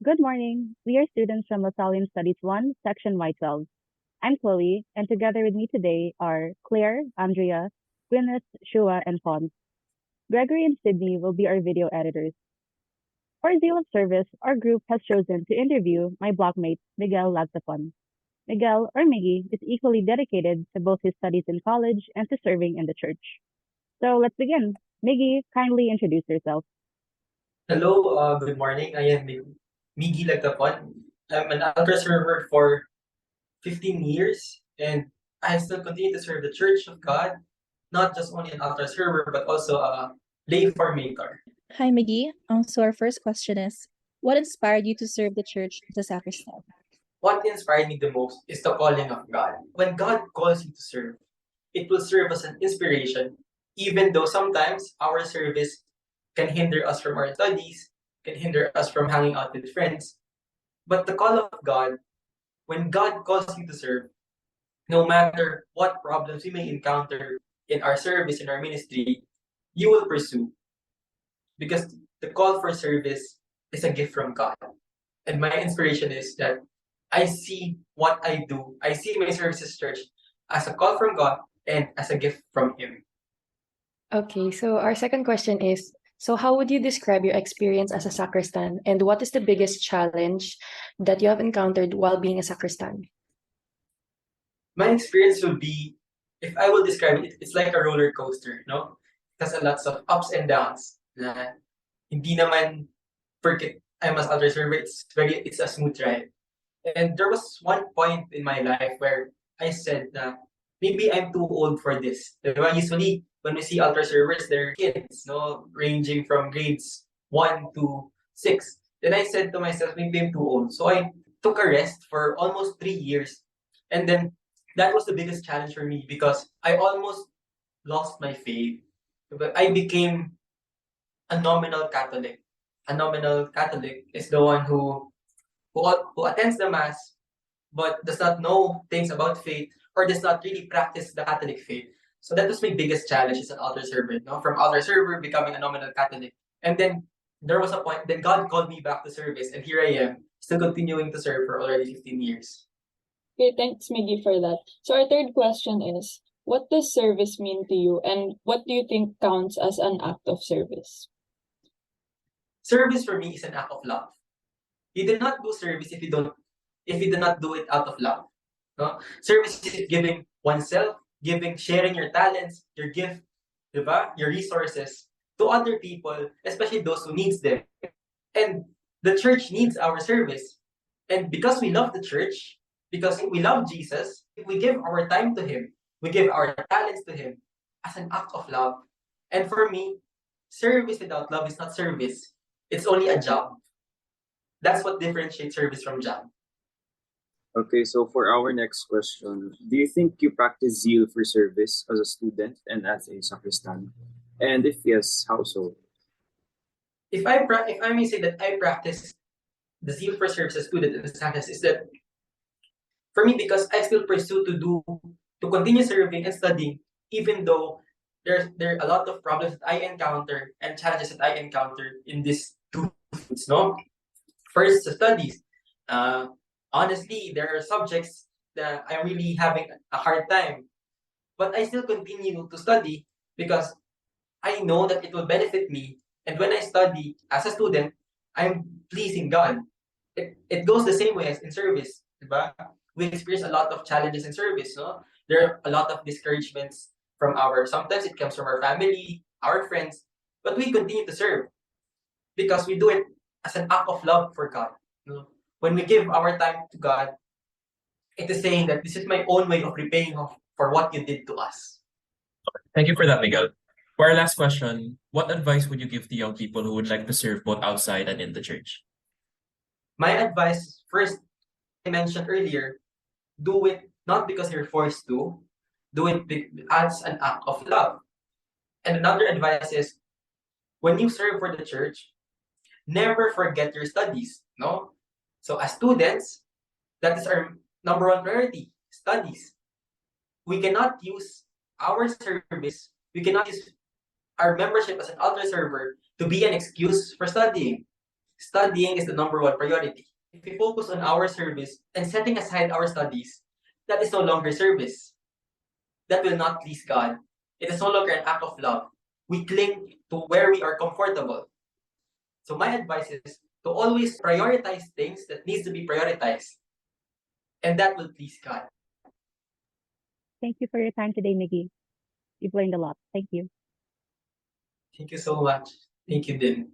Good morning. We are students from LaSallian Studies 1, Section Y12. I'm Chloe, and together with me today are Claire, Andrea, Gwyneth, Shua, and Pons. Gregory and Sidney will be our video editors. For Zeal of Service, our group has chosen to interview my blockmate, Miguel Lagtapon. Miguel, or Miggy, is equally dedicated to both his studies in college and to serving in the church. So let's begin. Miggy, kindly introduce yourself. Hello, good morning. I am Miggy Lagtapon. I'm an altar server for 15 years, and I still continue to serve the Church of God, not just only an altar server, but also a lay formator. Hi, Miggy. So our first question is, what inspired you to serve the church as a sacristan? What inspired me the most is the calling of God. When God calls you to serve, it will serve as an inspiration, even though sometimes our service can hinder us from our studies, can hinder us from hanging out with friends. But the call of God, when God calls you to serve, no matter what problems we may encounter in our service, in our ministry, you will pursue because the call for service is a gift from God. And my inspiration is that I see what I do, I see my services church as a call from God and as a gift from Him. Okay, so our second question is, so how would you describe your experience as a sacristan, and what is the biggest challenge that you have encountered while being a sacristan? My experience would be, if I will describe it, it's like a roller coaster, no? It has a lots of ups and downs. Na hindi naman porque I'm as altar server, it's a smooth ride. And there was one point in my life where I said na maybe I'm too old for this. Diba? Usually when we see altar servers, they're kids, no, ranging from grades 1 to 6. Then I said to myself, maybe I'm too old. So I took a rest for almost 3 years. And then that was the biggest challenge for me because I almost lost my faith. But I became a nominal Catholic. A nominal Catholic is the one who attends the mass but does not know things about faith or does not really practice the Catholic faith. So that was my biggest challenge as an altar server, no? From altar server becoming a nominal Catholic. And then there was a point, then God called me back to service, and here I am, still continuing to serve for already 15 years. Okay, thanks, Miggy, for that. So our third question is, what does service mean to you, and what do you think counts as an act of service? Service for me is an act of love. You do not do service if you do not do it out of love. No? Service is giving oneself, sharing your talents, your gift, diba? Your resources to other people, especially those who needs them. And the church needs our service. And because we love the church, because we love Jesus, we give our time to Him. We give our talents to Him as an act of love. And for me, service without love is not service. It's only a job. That's what differentiates service from job. Okay, so for our next question, do you think you practice zeal for service as a student and as a sacristan? And if yes, how so? If I may say that I practice the zeal for service as a student and as a sacristan, is that for me, because I still pursue to continue serving and studying, even though there are a lot of problems that I encounter and challenges that I encounter in these two fields, no? First, the studies. Honestly, there are subjects that I'm really having a hard time, but I still continue to study because I know that it will benefit me. And when I study as a student, I'm pleasing God. It goes the same way as in service, diba? We experience a lot of challenges in service, no? There are a lot of discouragements sometimes it comes from our family, our friends, but we continue to serve because we do it as an act of love for God. No? When we give our time to God, it is saying that this is my own way of repaying for what you did to us. Thank you for that, Miguel. For our last question, what advice would you give to young people who would like to serve both outside and in the church? My advice, first, I mentioned earlier, do it not because you're forced to, do it as an act of love. And another advice is, when you serve for the church, never forget your studies, no? So as students, that is our number one priority, studies. We cannot use our service, we cannot use our membership as an altar server to be an excuse for studying. studying is the number one priority. If we focus on our service and setting aside our studies, that is no longer service. That will not please God. It is no longer an act of love. We cling to where we are comfortable. So my advice is to always prioritize things that needs to be prioritized. And that will please God. Thank you for your time today, Miggy. You've learned a lot. Thank you. Thank you so much. Thank you, Din.